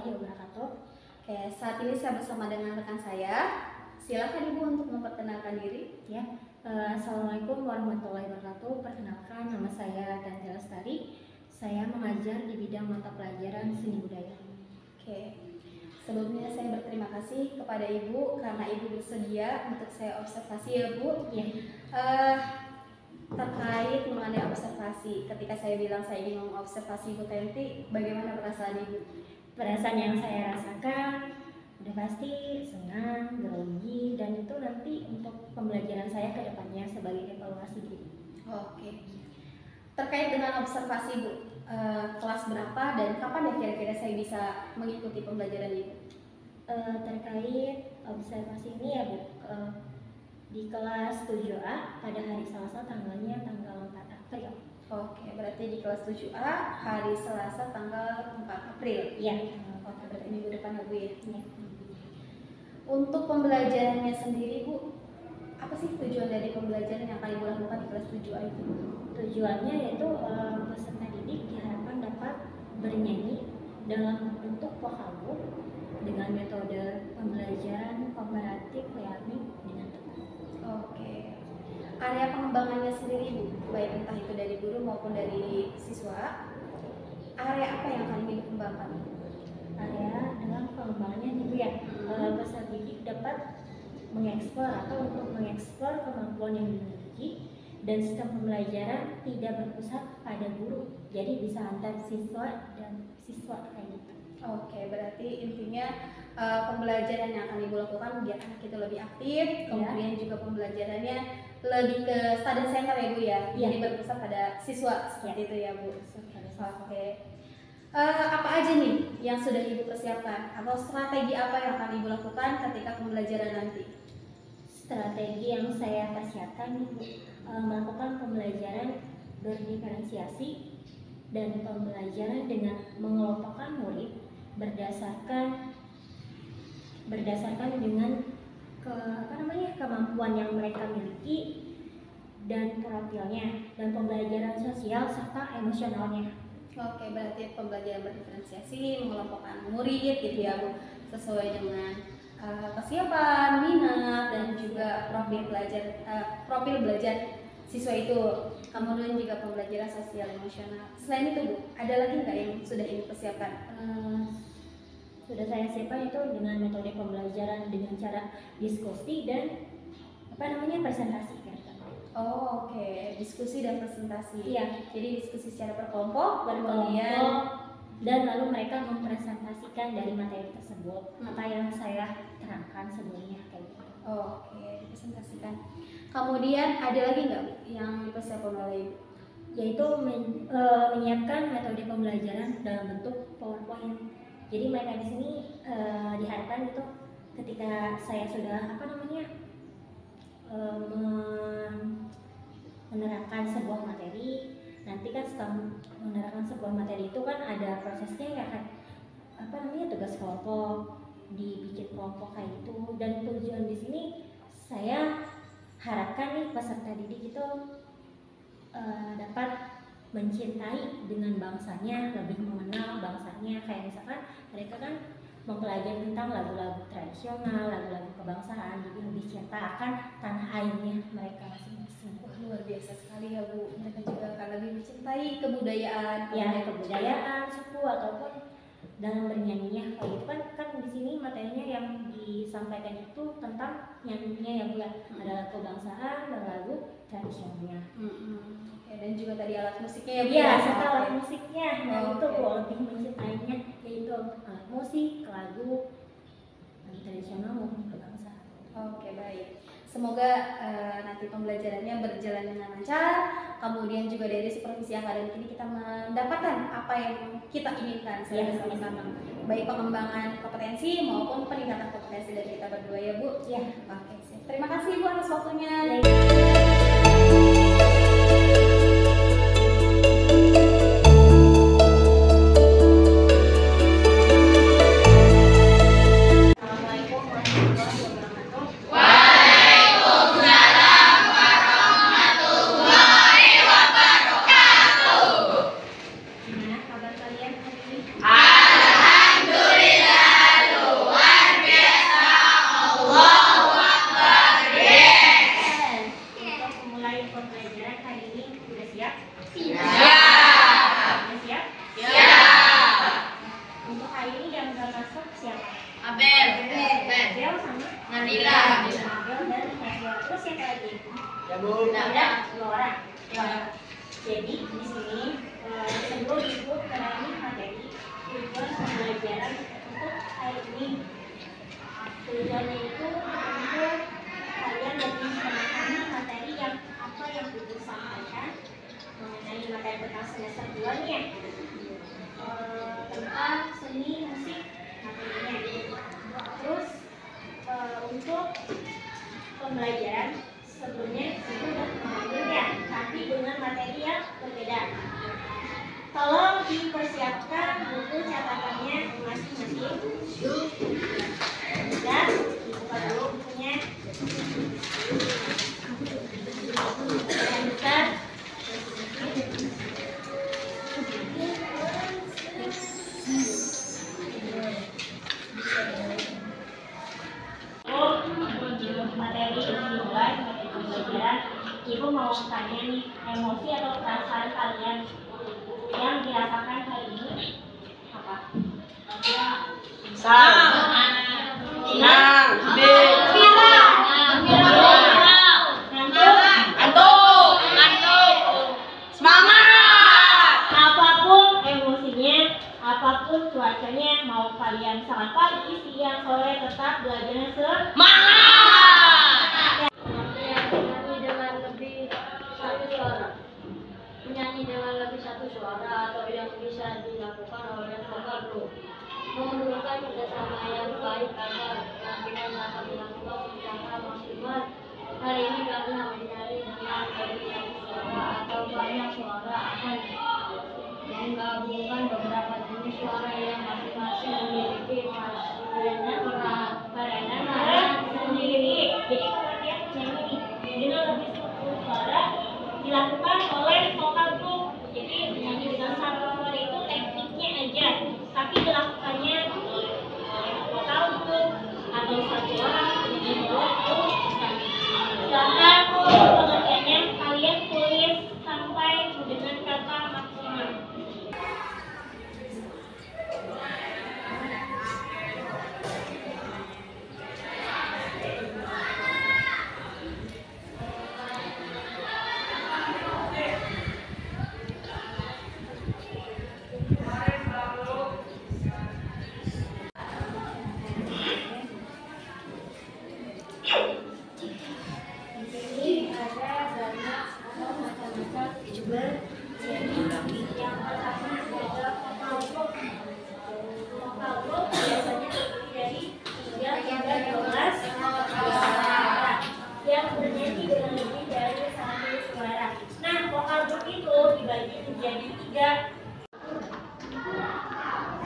warahmatullahi wabarakatuh. Oke, saat ini saya bersama dengan rekan saya. Silakan Ibu untuk memperkenalkan diri. Ya, Assalamualaikum warahmatullahi wabarakatuh. Perkenalkan, nama saya Tanti Lestari. Saya mengajar di bidang mata pelajaran seni budaya. Oke, sebelumnya saya berterima kasih kepada Ibu karena Ibu bersedia untuk saya observasi ya Bu. Ya. Terkait mengenai observasi, ketika saya bilang saya ingin mengobservasi Ibu Tenti, bagaimana perasaan Ibu? Perasaan yang saya rasakan udah pasti senang, grogi, dan itu nanti untuk pembelajaran saya ke depannya sebagai evaluasi diri. Oke. Terkait dengan observasi Bu, kelas berapa dan kapan ya kira-kira saya bisa mengikuti pembelajaran Ibu? Terkait observasi ini ya Bu, di kelas 7A pada hari Selasa tanggalnya tanggal 4 April. Oke, berarti di kelas 7A hari Selasa tanggal 4 April. Iya. Oke, berarti minggu depan ya Bu ya. Ya. Untuk pembelajarannya sendiri Bu, apa sih tujuan dari pembelajaran yang akan Ibu lakukan di kelas 7A itu? Tujuannya yaitu peserta didik diharapkan dapat bernyanyi dalam bentuk vokabul dengan metode pembelajaran komparatif learning dengan tepat. Oke. Area pengembangannya sendiri Bu, baik entah itu dari guru maupun dari siswa, area apa yang akan ingin dikembangkan? Area dengan pengembangannya gitu ya, peserta didik dapat mengeksplor atau untuk mengeksplor kemampuan yang dimiliki dan sistem pembelajaran tidak berpusat pada guru, jadi bisa antar siswa dan siswa kayak gitu. Oke, berarti intinya pembelajaran yang akan Ibu lakukan biar anak itu lebih aktif, kemudian juga pembelajarannya lebih ke study center ya Bu ya, jadi berpusat pada siswa seperti itu ya Bu. Oke. Apa aja nih yang sudah Ibu persiapkan atau strategi apa yang akan Ibu lakukan ketika pembelajaran nanti? Strategi yang saya persiapkan melakukan pembelajaran berdiferensiasi dan pembelajaran dengan mengelompokkan murid berdasarkan dengan kemampuan yang mereka miliki dan profilnya, dan pembelajaran sosial serta emosionalnya. Oke, berarti pembelajaran berdiferensiasi, mengelompokkan murid gitu ya Bu, sesuai dengan kesiapan, minat, dan juga profil belajar siswa itu. Kemudian juga pembelajaran sosial emosional. Selain itu Bu, ada lagi nggak yang sudah Ibu persiapkan? Sudah saya siapkan itu dengan metode pembelajaran dengan cara diskusi dan presentasi. Oh, oke. Diskusi dan presentasi. Iya. Jadi diskusi secara berkelompok, kemudian dan lalu mereka mempresentasikan dari materi tersebut apa yang saya terangkan sebelumnya kayak gitu. Oke, dipresentasikan. Kemudian ada lagi nggak yang dipersiapkan oleh Ibu? Yaitu menyiapkan metode pembelajaran dalam bentuk PowerPoint. Jadi mereka di sini diharapkan itu ketika saya sudah menerangkan sebuah materi, nanti kan setelah menerangkan sebuah materi itu kan ada prosesnya ya kan, tugas kelompok, dibikin kelompok kayak itu. Dan tujuan di sini saya harapkan nih peserta didik itu dapat mencintai dengan bangsanya, lebih mengenal bangsanya. Kayak misalkan mereka kan mempelajari tentang lagu-lagu tradisional, lagu-lagu kebangsaan, jadi lebih cinta akan tanah airnya mereka masing-masing. Wah, luar biasa sekali ya Bu. Mereka juga akan lebih mencintai kebudayaan, kebudayaan suku ataupun dalam bernyanyinya kayak itu kan di sini materinya yang disampaikan itu tentang nyanyinya ya Bu ya, ada lagu kebangsaan dan lagu tradisionalnya. Oke, dan juga tadi alat musiknya ya Bu. Iya, serta alat musiknya. Nah itu Bu lebih mencintainya, yaitu alat musik, lagu tradisional maupun kebangsaan. Oke, baik. Semoga nanti pembelajarannya berjalan dengan lancar. Kemudian juga dari supervisi akademik ini kita mendapatkan apa yang kita inginkan sama-sama. Baik pengembangan kompetensi maupun peningkatan kompetensi dari kita berdua ya Bu. Ya. Oke, terima kasih Bu atas waktunya. Gimana kabar kalian hari ini? Alhamdulillah. siapa lagi? Ya Bu. Nah, udah 2 orang. Jadi di sini sebelum ikut ini materi tujuan pembelajaran untuk hari ini. Tujuannya itu untuk kalian lebih memahami materi yang apa yang Ibu sampaikan mengenai materi tentang semester 2 nya, tentang seni musik materinya. Terus untuk pembelajaran sebelumnya itu sudah mengajarnya, tapi dengan materi yang berbeda. Tolong dipersiapkan buku catatannya masing-masing. Dan dibuka dulu bukunya. Lanjutkan. Materi dimulai, materi pembelajaran. Ibu mau tanya nih, emosi atau perasaan kalian yang dirasakan hari ini apa? Senang, ngantuk, semangat. Apapun emosinya, apapun cuacanya, mau kalian sangat pagi, siang, sore, tetap belajarnya Semangat. menyanyi dengan lebih satu suara atau yang bisa dilakukan oleh vokal group, memerlukan kerjasama yang baik agar penampilan dapat dilakukan secara maksimal. Hari ini kami mencari dengan lebih satu suara atau banyak suara akan menggabungkan beberapa jenis suara yang masing-masing memiliki peranan sendiri. Jadi pengertian menyanyi dengan lebih satu suara dilakukan oleh vokal group. Jadi menyanyi dengan satu suara itu tekniknya aja, tapi dilakukannya oleh vokal group atau satu orang dengan dua atau silakan pengertiannya kalian tulis sampai dengan kata maksimal.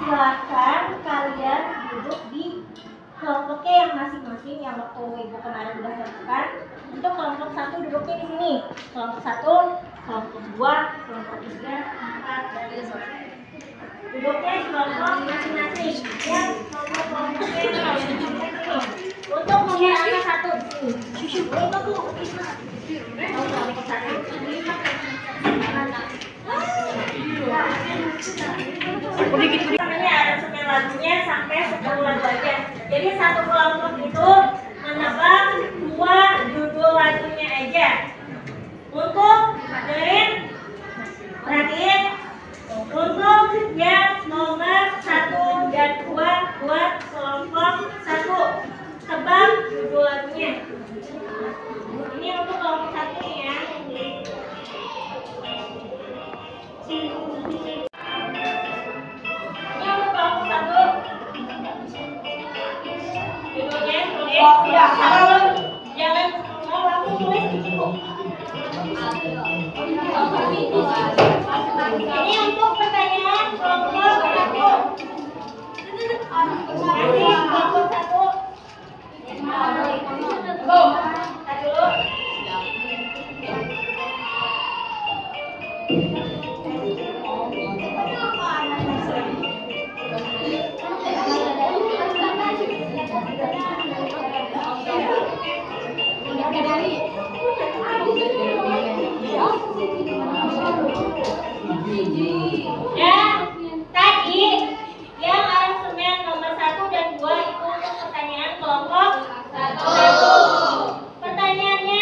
Silakan kalian duduk di kelompoknya yang masing-masing yang waktu Ibu kemarin sudah lakukan. Untuk kelompok 1 duduknya di sini. Kelompok 1, kelompok 2, kelompok 3, 4, dan 5. Duduknya di kelompok masing-masing. Ya, kelompoknya di sini. Untuk memilih angka 1 di sini. Untuk kelompok 1. Namanya ada 9 lagunya sampai 10 lagu aja. Jadi satu kelompok itu menebak 2 judul lagunya aja. Untuk dengerin, perhatiin. Untuk yang nomor 1 dan 2 buat kelompok 1, tebak judul lagunya. Ini untuk kelompok 1 ya. Jangan langsung tulis di buku. Ini untuk pertanyaan kelompok 1. Masih kelompok 1. Dan tadi yang aransemen nomor 1 dan 2 itu untuk pertanyaan kelompok 1. Pertanyaannya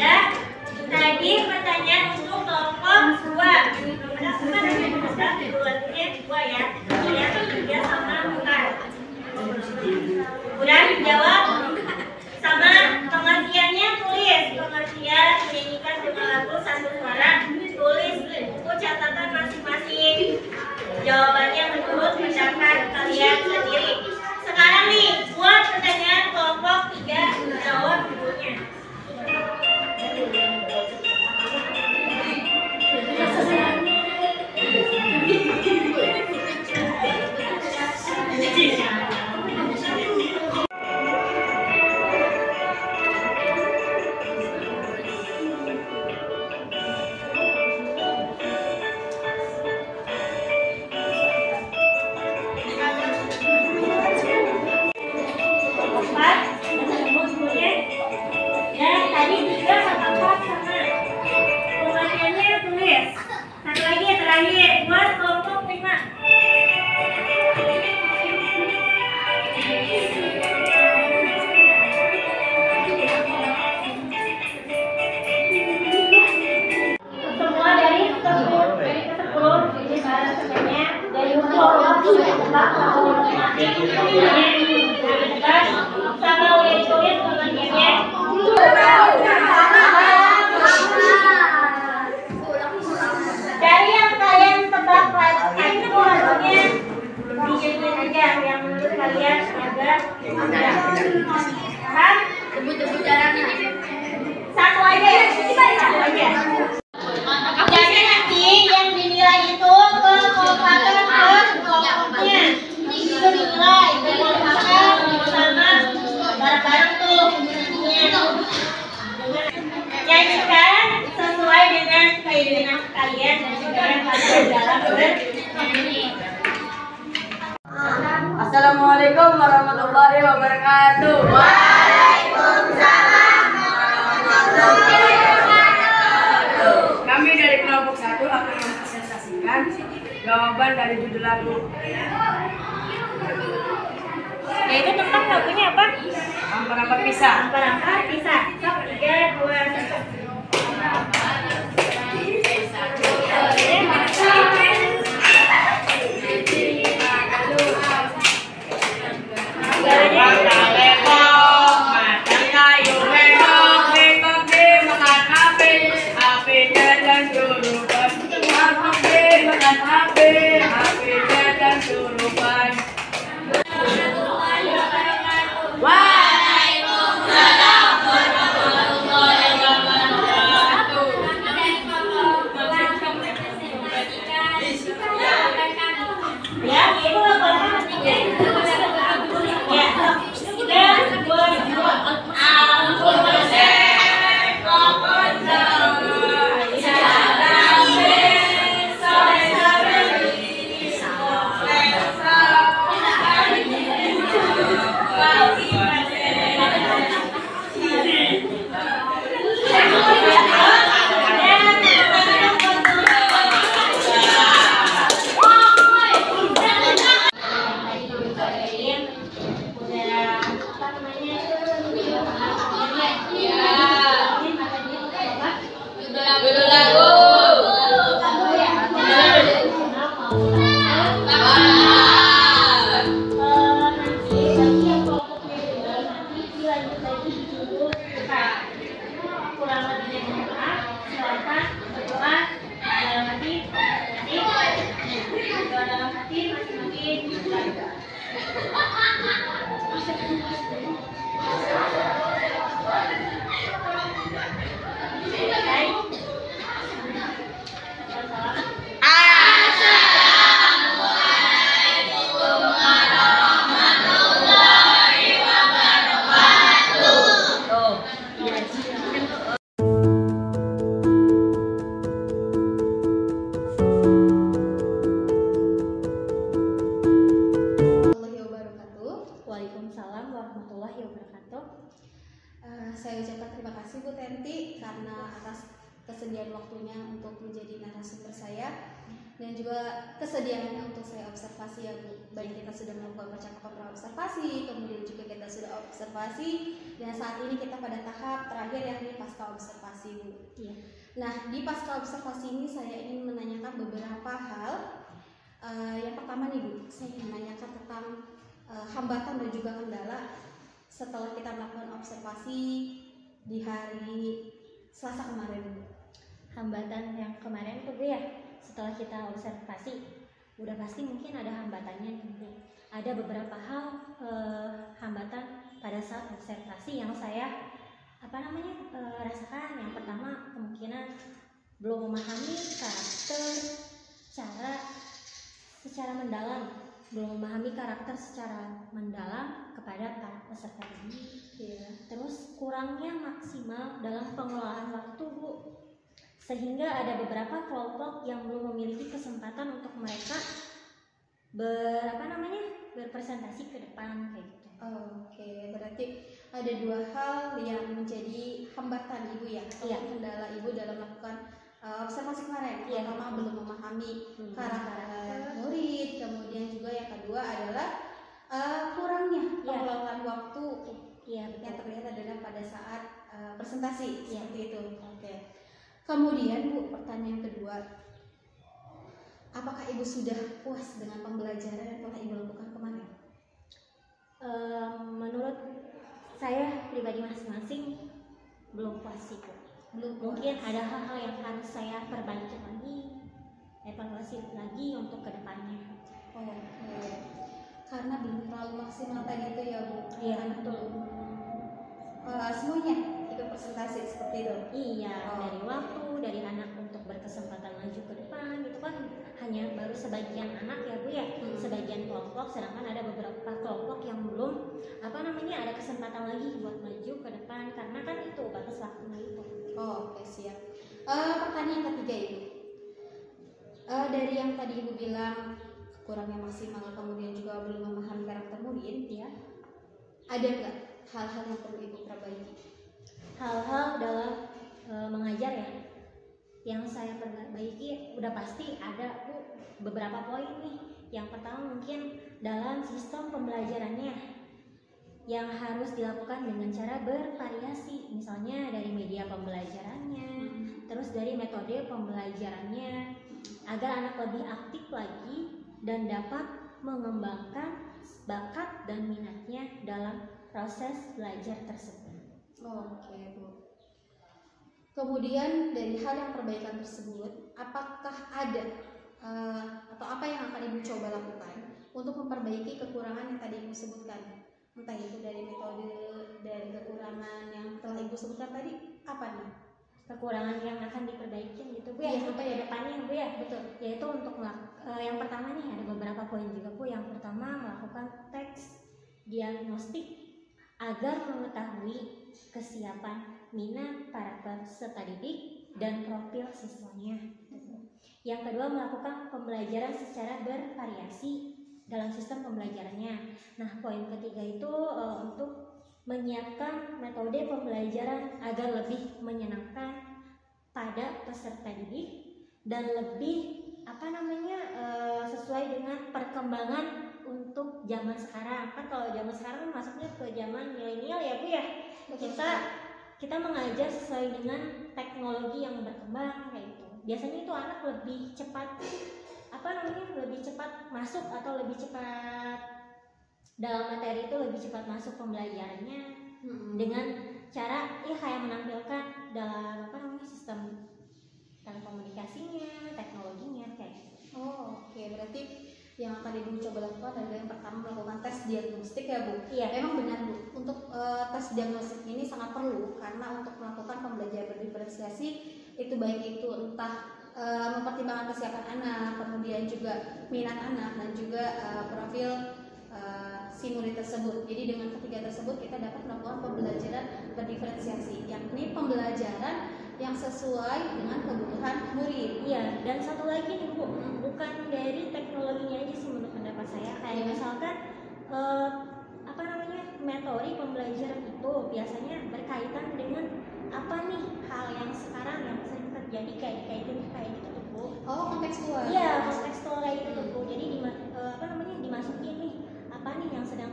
Ya, tadi pertanyaan untuk kelompok 2. Bulatnya 2 ya. Yang ketiga sama bukan. Udah dijawab? Sama pengertiannya tulis. Pengertian menyanyikan dengan lagu satu suara. Tulis buku catatan masing-masing. Jawabannya menurut pendapat kalian sendiri. Sekarang nih, buat pertanyaan kelompok 3, jawab dulunya. Dari yang kalian tebak itu lagunya dijadiin aja yang menurut kalian agak mudah. Paham? Sebut-sebut caranya. Satu aja ya, satu aja. Jadi nanti yang dinilai itu ke komputer ke kelompoknya. Itu dinilai berdasarkan sama bareng-bareng tuh. Nyanyikan sesuai dengan keinginan kalian dan juga yang kalian dalam bernyanyi. Assalamualaikum warahmatullahi wabarakatuh. Waalaikumsalam warahmatullahi wabarakatuh. Kami dari kelompok 1 akan mempresentasikan jawaban dari judul lagu. Yaitu tentang lagunya apa? Ampar-ampar pisah. Ampar-ampar pisah. 3, 2, 1. Warahmatullahi wabarakatuh. Waalaikumsalam warahmatullahi wabarakatuh. Saya ucapkan terima kasih Bu Tenti karena atas kesediaan waktunya untuk menjadi narasumber saya dan juga kesediaannya untuk saya observasi ya Bu. Baik kita sudah melakukan percakapan praobservasi, kemudian juga kita sudah observasi dan saat ini kita pada tahap terakhir yakni pasca observasi Bu. Iya. Nah di pasca observasi ini saya ingin menanyakan beberapa hal. Yang pertama nih Bu, saya ingin menanyakan tentang hambatan dan juga kendala setelah kita melakukan observasi di hari Selasa kemarin Bu. Hambatan yang kemarin tuh Bu ya, setelah kita observasi udah pasti mungkin ada hambatannya nih Bu. Ada beberapa hal hambatan pada saat observasi yang saya rasakan. Yang pertama kemungkinan belum memahami karakter secara mendalam, belum memahami karakter secara mendalam kepada para peserta ini. Iya. Terus kurangnya maksimal dalam pengelolaan waktu Bu, sehingga ada beberapa kelompok yang belum memiliki kesempatan untuk mereka berpresentasi ke depan kayak gitu. Oke, berarti ada dua hal yang menjadi hambatan Ibu ya, atau Iya. kendala Ibu dalam melakukan observasi kemarin. Iya. Pertama belum memahami karakter Karakter. murid, kemudian juga yang kedua adalah kurangnya Iya. pengelolaan waktu Iya yang betul. terlihat adalah pada saat presentasi Iya. seperti itu. Oke. Kemudian Bu, pertanyaan kedua, apakah Ibu sudah puas dengan pembelajaran yang telah Ibu lakukan kemarin? Menurut saya pribadi masing-masing belum puas sih Bu. Belum Mungkin puas. ada hal-hal yang harus saya perbaiki lagi, evaluasi lagi untuk kedepannya. Oke. Karena belum terlalu maksimal tadi itu ya Bu. Iya, Karena betul. semuanya ikut presentasi seperti itu. Iya, Oh. dari waktu, dari anak untuk berkesempatan maju ke depan itu kan hanya baru sebagian anak ya Bu ya, sebagian kelompok, sedangkan ada beberapa kelompok yang belum ada kesempatan lagi buat maju ke depan karena kan itu batas waktunya itu. Oke, siap. Pertanyaan ketiga Ibu. Dari yang tadi Ibu bilang kurangnya maksimal, kemudian juga belum memahami karakter murid, Ya, ada nggak hal-hal yang perlu Ibu perbaiki? hal-hal dalam mengajar ya, yang saya perbaiki udah pasti ada Bu beberapa poin nih. Yang pertama mungkin dalam sistem pembelajarannya yang harus dilakukan dengan cara bervariasi, misalnya dari media pembelajarannya, terus dari metode pembelajarannya, agar anak lebih aktif lagi dan dapat mengembangkan bakat dan minatnya dalam proses belajar tersebut. Oke Bu. Kemudian dari hal yang perbaikan tersebut, apakah ada atau apa yang akan Ibu coba lakukan untuk memperbaiki kekurangan yang tadi Ibu sebutkan? Entah itu dari metode, dari kekurangan yang telah Ibu sebutkan tadi, apa nih? Kekurangan yang akan diperbaiki gitu Bu ya, Iya, untuk iya. depannya Bu ya. Betul. Yaitu untuk yang pertama nih ada beberapa poin juga Bu. Yang pertama melakukan teks diagnostik agar mengetahui kesiapan minat para peserta didik dan profil siswanya. Yang kedua melakukan pembelajaran secara bervariasi dalam sistem pembelajarannya. Nah, poin ketiga itu untuk menyiapkan metode pembelajaran agar lebih menyenangkan pada peserta didik dan lebih sesuai dengan perkembangan untuk zaman sekarang. Kan kalau zaman sekarang masuknya ke zaman milenial ya Bu ya. Kita mengajar sesuai dengan teknologi yang berkembang kayak gitu. Biasanya itu anak lebih cepat lebih cepat masuk atau lebih cepat dalam materi itu, lebih cepat masuk pembelajarannya dengan cara kayak menampilkan dalam sistem telekomunikasinya, teknologinya kayak gitu. Oke, berarti yang akan Ibu coba lakukan adalah yang pertama melakukan tes diagnostik ya Bu. Iya. Memang benar Bu, tes diagnostik ini sangat perlu karena untuk melakukan pembelajaran berdiferensiasi itu baik itu entah mempertimbangkan kesiapan anak, kemudian juga minat anak dan juga profil si murid tersebut. Jadi dengan ketiga tersebut kita dapat melakukan pembelajaran berdiferensiasi, yakni pembelajaran yang sesuai dengan kebutuhan murid. Iya, dan satu lagi nih Bu, bukan dari teknologinya aja sih menurut pendapat saya. Kayak misalkan apa namanya, metode pembelajaran itu biasanya berkaitan dengan apa nih hal yang sekarang yang sering terjadi kayak gitu tuh Bu. Oh, kontekstual. Iya, kontekstual kayak gitu tuh Bu. Jadi apa namanya, dimasukin nih apa nih yang sedang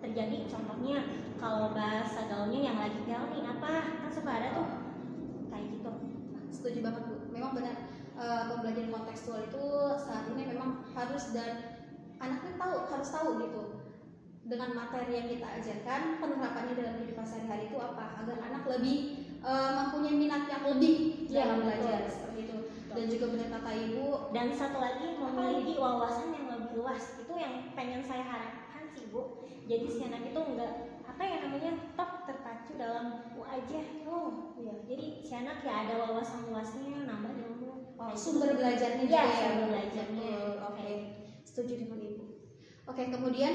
terjadi. Contohnya kalau bahasa gaulnya yang lagi viral nih apa, kan suka ada tuh kayak gitu. Setuju banget Bu. Memang benar pembelajaran kontekstual itu saat ini memang harus dan anaknya harus tahu gitu dengan materi yang kita ajarkan penerapannya dalam kehidupan sehari-hari itu apa agar anak lebih mempunyai minat yang lebih dalam belajar seperti itu. Dan juga benar kata Ibu. Dan satu lagi memiliki wawasan yang lebih luas, itu yang pengen saya harapkan sih Bu. Jadi si anak itu enggak apa ya namanya top terpacu dalam buku aja. Oh iya, jadi si anak ya ada wawasan luasnya, nambah ilmu. Sumber belajarnya ya, juga ya. Sumber belajarnya. Oke. Setuju dengan Ibu. Oke, kemudian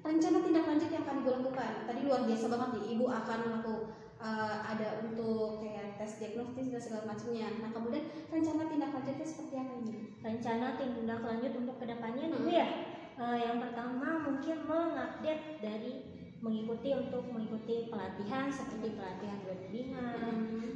rencana tindak lanjut yang akan Ibu lakukan. Tadi luar biasa banget nih, Ibu akan melakukan ada untuk kayak tes diagnostis dan segala macamnya. Nah, kemudian rencana tindak lanjutnya seperti apa ini? Rencana tindak lanjut untuk kedepannya nih ya. Yang pertama mungkin mengupdate dari mengikuti pelatihan seperti pelatihan webinar,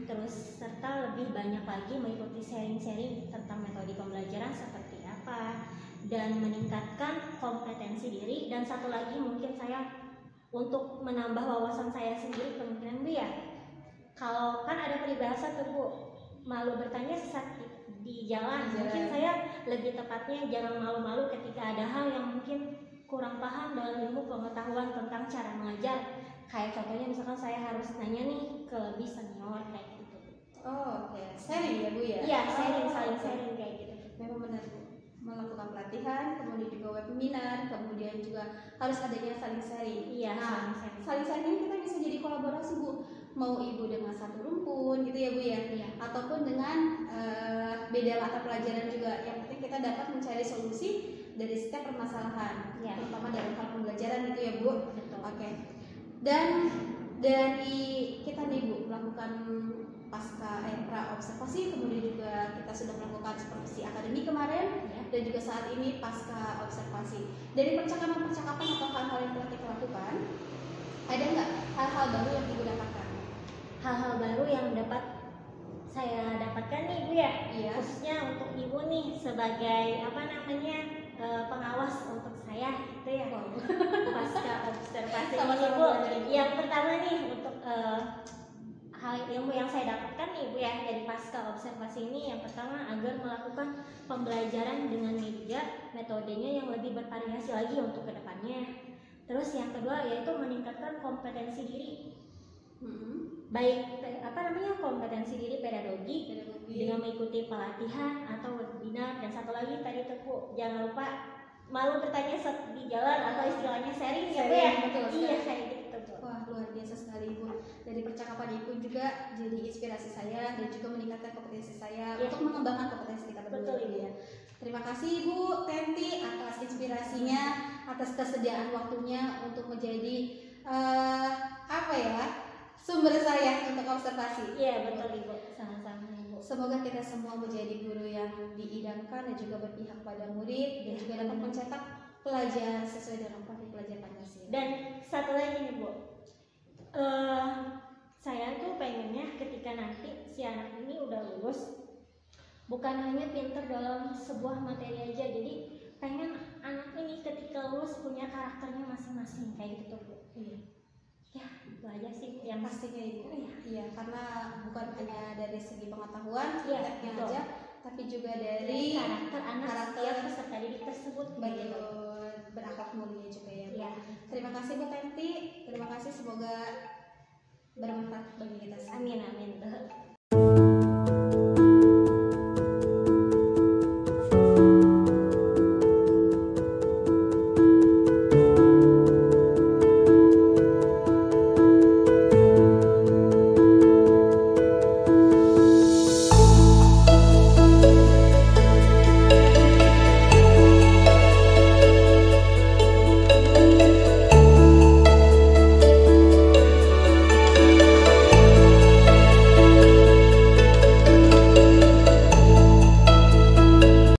terus serta lebih banyak lagi mengikuti sharing-sharing tentang metode pembelajaran seperti apa dan meningkatkan kompetensi diri. Dan satu lagi mungkin saya untuk menambah wawasan saya sendiri kemungkinan Bu ya. Kalau kan ada peribahasa tuh Bu, malu bertanya sesat di jalan. Mungkin saya lebih tepatnya jangan malu-malu ketika ada hal yang mungkin kurang paham dalam ilmu pengetahuan tentang cara mengajar. Kayak contohnya misalkan saya harus nanya nih ke lebih senior kayak gitu. Oh, oke. Sharing ya Bu ya? Iya, saling sharing kayak gitu. Memang benar Bu. Melakukan pelatihan, kemudian juga webinar, kemudian juga harus adanya saling sharing. Iya, nah, saling sharing ini kita bisa jadi kolaborasi Bu. Mau Ibu dengan satu rumpun gitu ya Bu ya? Iya. Ataupun dengan beda mata pelajaran juga. Yang penting kita dapat mencari solusi dari setiap permasalahan, ya, terutama dalam hal pembelajaran gitu ya Bu. Betul. Oke. Dan dari kita nih Bu melakukan pasca pra observasi, kemudian juga kita sudah melakukan supervisi akademik kemarin ya, dan juga saat ini pasca observasi. Dari percakapan-percakapan atau hal-hal yang telah kita lakukan, ada nggak hal-hal baru yang Ibu dapatkan? Hal-hal baru yang dapat saya dapatkan nih Bu ya, Iya. khususnya untuk Ibu nih sebagai apa namanya pengawas untuk saya itu ya. Pasca observasi ini Bu. Yang pertama nih untuk hal ilmu yang saya dapatkan nih Bu ya dari pasca observasi ini, yang pertama agar melakukan pembelajaran dengan metodenya yang lebih bervariasi lagi untuk kedepannya. Terus yang kedua yaitu meningkatkan kompetensi diri, baik apa namanya kompetensi diri pedagogi dengan mengikuti pelatihan atau webinar. Dan satu lagi tadi tuh Bu, jangan lupa malu bertanya saat di jalan atau istilahnya sharing ya Bu ya. Iya kayak gitu. Wah, luar biasa sekali Bu. Dari percakapan Ibu juga jadi inspirasi saya dan juga meningkatkan kompetensi saya untuk mengembangkan kompetensi kita berdua. Betul ya. Terima kasih Bu Tenti atas inspirasinya, atas kesediaan waktunya untuk menjadi apa ya, sumber saya untuk observasi. Iya betul Ibu, sama-sama Ibu. Semoga kita semua menjadi guru yang diidamkan dan juga berpihak pada murid dan juga dapat mencetak pelajar sesuai dengan profil pelajar Pancasila. Dan satu lagi nih Bu, saya tuh pengennya ketika nanti si anak ini udah lulus, bukan hanya pinter dalam sebuah materi aja, jadi pengen anak ini ketika lulus punya karakternya masing-masing kayak gitu Bu. Ya itu aja sih yang pastinya Ibu. Iya, karena bukan hanya dari segi pengetahuan tekniknya aja, tapi juga dari karakter anak setiap peserta didik tersebut. Betul, berakhlak mulia juga ya. Terima kasih Bu Tenti, terima kasih, semoga bermanfaat bagi kita semua. Amin.